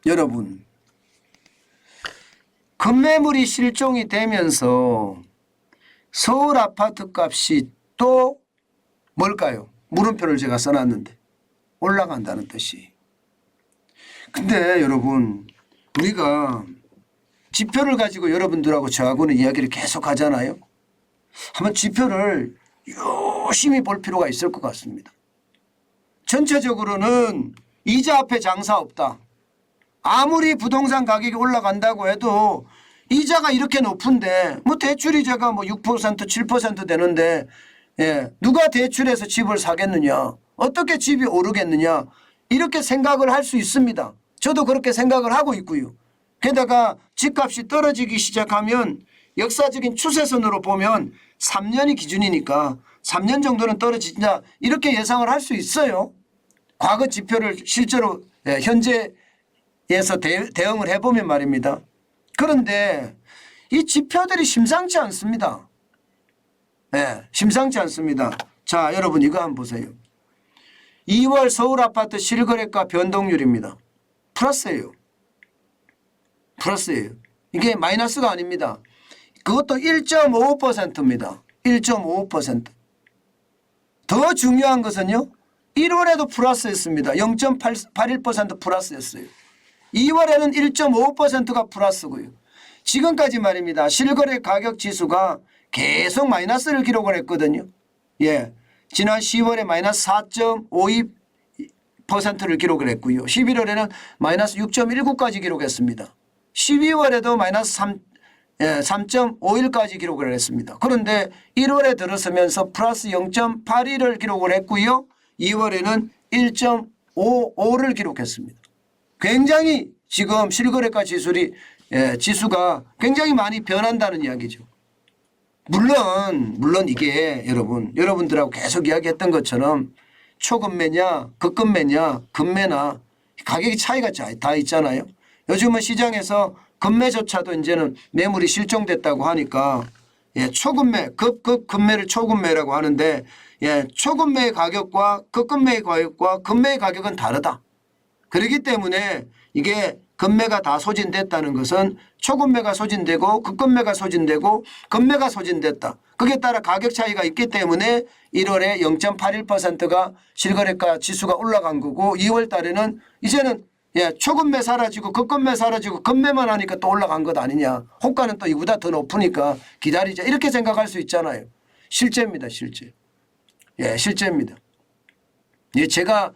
여러분, 급매물이 실종이 되면서 서울 아파트 값이 또 뭘까요? 물음표를 제가 써놨는데 올라간다는 뜻이. 근데 여러분, 우리가 지표를 가지고 여러분들하고 저하고는 이야기를 계속 하잖아요. 한번 지표를 유심히 볼 필요가 있을 것 같습니다. 전체적으로는 이자 앞에 장사 없다. 아무리 부동산 가격이 올라간다고 해도 이자가 이렇게 높은데 뭐 대출 이자가 뭐 6% 7% 되는데 누가 대출해서 집을 사겠느냐, 어떻게 집이 오르겠느냐, 이렇게 생각을 할 수 있습니다. 저도 그렇게 생각을 하고 있고요. 게다가 집값이 떨어지기 시작하면 역사적인 추세선으로 보면 3년이 기준이니까 3년 정도는 떨어지냐 이렇게 예상을 할 수 있어요. 과거 지표를 실제로 현재에서 대응을 해보면 말입니다. 그런데 이 지표들이 심상치 않습니다. 심상치 않습니다. 자, 여러분 이거 한번 보세요. 2월 서울 아파트 실거래가 변동률입니다. 플러스예요. 플러스예요. 이게 마이너스가 아닙니다. 그것도 1.55%입니다. 1.55%. 더 중요한 것은요. 1월에도 플러스였습니다. 0.81% 플러스였어요. 2월에는 1.5%가 플러스고요. 지금까지 말입니다. 실거래 가격 지수가 계속 마이너스를 기록을 했거든요. 지난 10월에 마이너스 4.52%를 기록을 했고요. 11월에는 마이너스 6.19까지 기록했습니다. 12월에도 마이너스 3.51까지 기록을 했습니다. 그런데 1월에 들어서면서 플러스 0.82를 기록을 했고요. 2월에는 1.55를 기록했습니다. 굉장히 지금 실거래가 지수가 굉장히 많이 변한다는 이야기죠. 물론 이게 여러분들하고 계속 이야기했던 것처럼 초급매냐 급급매냐 급매나 가격이 차이가 다 있잖아요. 요즘은 시장에서 급매조차도 이제는 매물이 실종됐다고 하니까 초급매 급매를 초급매라고 하는데 초급매의 가격과 급급매의 가격과 급매의 가격은 다르다. 그렇기 때문에 이게 급매가 다 소진됐다는 것은 초급매가 소진되고 급급매가 소진되고 급매가 소진됐다. 그에 따라 가격 차이가 있기 때문에 1월에 0.81%가 실거래가 지수가 올라간 거고 2월 달에는 이제는 초급매 사라지고 급급매 사라지고 급매만 하니까 또 올라간 것 아니냐. 호가는 또 이보다 더 높으니까 기다리자. 이렇게 생각할 수 있잖아요. 실제입니다. 실제. 실제입니다. 제가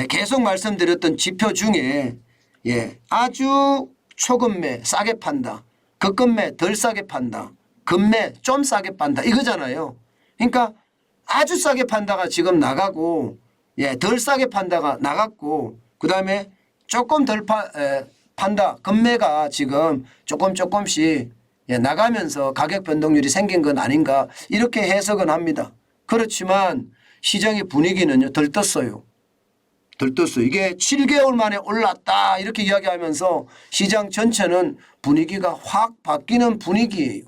계속 말씀드렸던 지표 중에 아주 초급매 싸게 판다. 급급매 덜 싸게 판다. 급매 좀 싸게 판다. 이거잖아요. 그러니까 아주 싸게 판다가 지금 나가고 덜 싸게 판다가 나갔고 그다음에 조금 덜 판다. 급매가 지금 조금씩 나가면서 가격 변동률이 생긴 건 아닌가 이렇게 해석은 합니다. 그렇지만 시장의 분위기는요 덜 떴어요. 이게 7개월 만에 올랐다 이렇게 이야기하면서 시장 전체는 분위기가 확 바뀌는 분위기예요.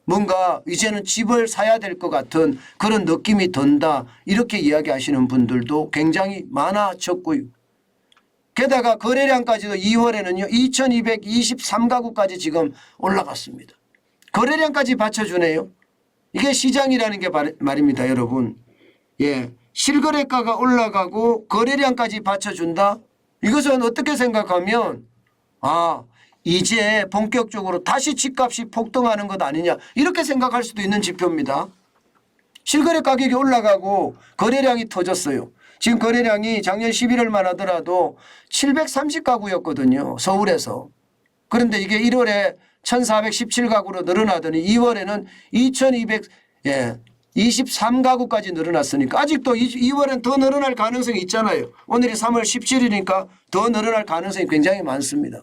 뭔가 이제는 집을 사야 될 것 같은 그런 느낌이 든다 이렇게 이야기하시는 분들도 굉장히 많아졌고요. 게다가 거래량까지도 2월에는요 2223가구까지 지금 올라갔습니다. 거래량까지 받쳐주네요. 이게 시장이라는 게 말입니다. 여러분. 실거래가가 올라가고 거래량까지 받쳐준다. 이것은 어떻게 생각하면 이제 본격적으로 다시 집값이 폭등하는 것 아니냐 이렇게 생각할 수도 있는 지표입니다. 실거래 가격이 올라가고 거래량이 터졌어요. 지금 거래량이 작년 11월만 하더라도 730가구였거든요. 서울에서. 그런데 이게 1월에 1417가구로 늘어나더니 2월에는 2223가구까지 늘어났으니까 아직도 2월엔 더 늘어날 가능성이 있잖아요. 오늘이 3월 17일이니까 더 늘어날 가능성이 굉장히 많습니다.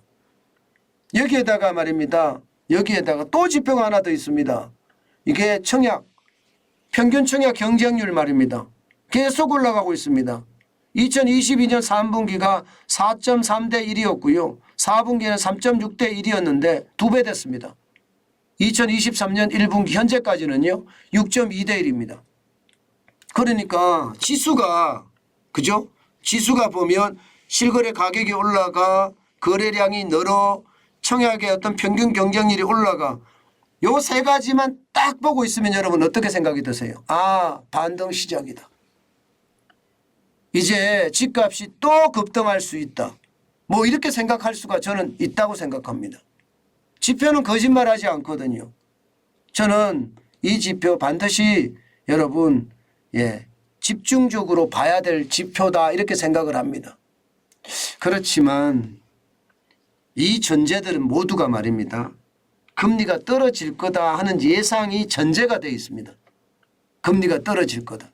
여기에다가 말입니다. 여기에다가 또 지표가 하나 더 있습니다. 이게 청약, 평균 청약 경쟁률 말입니다. 계속 올라가고 있습니다. 2022년 3분기가 4.3대 1이었고요. 4분기에는 3.6대 1이었는데 2배 됐습니다. 2023년 1분기 현재까지는요 6.2대 1입니다. 그러니까 지수가 그죠? 지수가 보면 실거래 가격이 올라가, 거래량이 늘어, 청약의 어떤 평균 경쟁률이 올라가. 요 세 가지만 딱 보고 있으면 여러분 어떻게 생각이 드세요? 아, 반등 시작이다. 이제 집값이 또 급등할 수 있다. 뭐 이렇게 생각할 수가 저는 있다고 생각합니다. 지표는 거짓말하지 않거든요. 저는 이 지표 반드시 여러분 집중적으로 봐야 될 지표다 이렇게 생각을 합니다. 그렇지만 이 전제들은 모두가 말입니다. 금리가 떨어질 거다 하는 예상이 전제가 되어 있습니다. 금리가 떨어질 거다.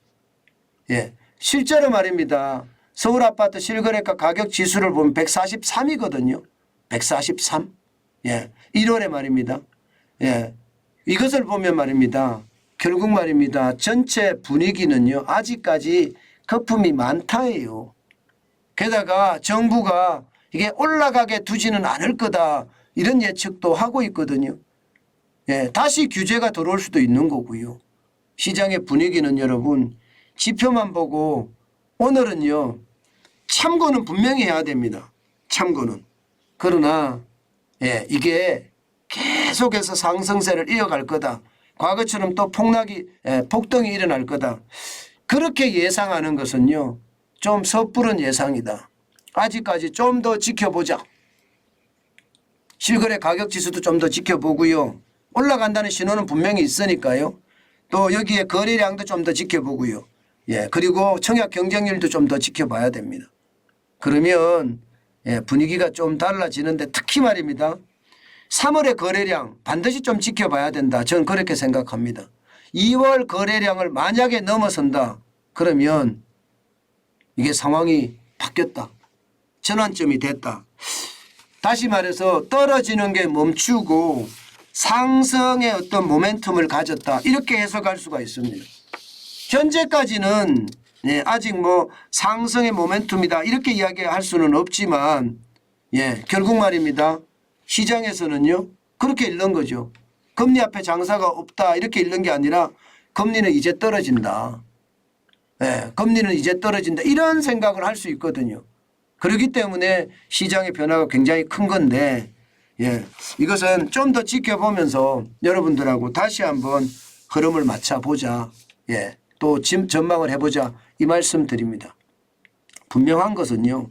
실제로 말입니다. 서울 아파트 실거래가 가격 지수를 보면 143이거든요. 143. 1월에 말입니다. 이것을 보면 말입니다. 결국 말입니다. 전체 분위기는요. 아직까지 거품이 많다예요. 게다가 정부가 이게 올라가게 두지는 않을 거다. 이런 예측도 하고 있거든요. 다시 규제가 들어올 수도 있는 거고요. 시장의 분위기는 여러분 지표만 보고 오늘은요. 참고는 분명히 해야 됩니다. 참고는. 그러나 이게 계속해서 상승세를 이어갈 거다. 과거처럼 또 폭등이 일어날 거다. 그렇게 예상하는 것은요. 좀 섣부른 예상이다. 아직까지 좀 더 지켜보자. 실거래 가격 지수도 좀 더 지켜보고요. 올라간다는 신호는 분명히 있으니까요. 또 여기에 거래량도 좀 더 지켜보고요. 그리고 청약 경쟁률도 좀 더 지켜봐야 됩니다. 그러면 분위기가 좀 달라지는데 특히 말입니다. 3월의 거래량 반드시 좀 지켜봐야 된다. 저는 그렇게 생각합니다. 2월 거래량을 만약에 넘어선다. 그러면 이게 상황이 바뀌었다. 전환점이 됐다. 다시 말해서 떨어지는 게 멈추고 상승의 어떤 모멘텀을 가졌다. 이렇게 해석할 수가 있습니다. 현재까지는 아직 뭐 상승의 모멘텀이다. 이렇게 이야기할 수는 없지만 결국 말입니다. 시장에서는요. 그렇게 읽는 거죠. 금리 앞에 장사가 없다. 이렇게 읽는 게 아니라 금리는 이제 떨어진다. 금리는 이제 떨어진다. 이런 생각을 할 수 있거든요. 그렇기 때문에 시장의 변화가 굉장히 큰 건데 이것은 좀 더 지켜보면서 여러분들하고 다시 한번 흐름을 맞춰보자. 또 전망을 해보자. 이 말씀 드립니다. 분명한 것은요.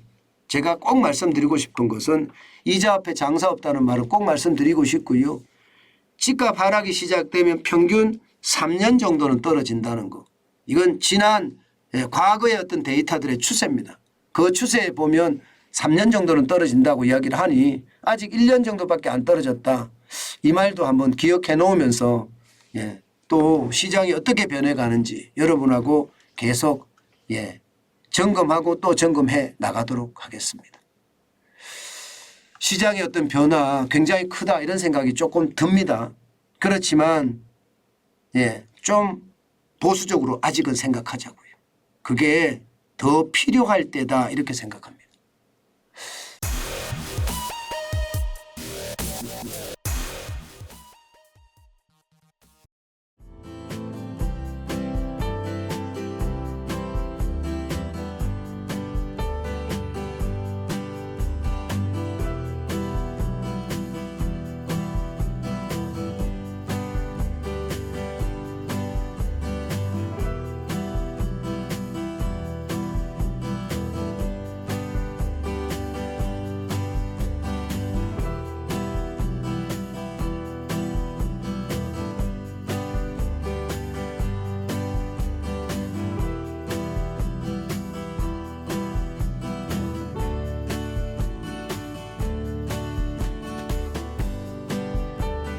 제가 꼭 말씀드리고 싶은 것은 이자 앞에 장사 없다는 말을 꼭 말씀드리고 싶고요. 집값 하락이 시작되면 평균 3년 정도는 떨어진다는 거. 이건 지난 과거의 어떤 데이터들의 추세입니다. 그 추세에 보면 3년 정도는 떨어진다고 이야기를 하니 아직 1년 정도밖에 안 떨어졌다. 이 말도 한번 기억해 놓으면서 또 시장이 어떻게 변해가는지 여러분하고 계속 점검하고 또 점검해 나가도록 하겠습니다. 시장의 어떤 변화 굉장히 크다 이런 생각이 조금 듭니다. 그렇지만 좀 보수적으로 아직은 생각하자고요. 그게 더 필요할 때다 이렇게 생각합니다.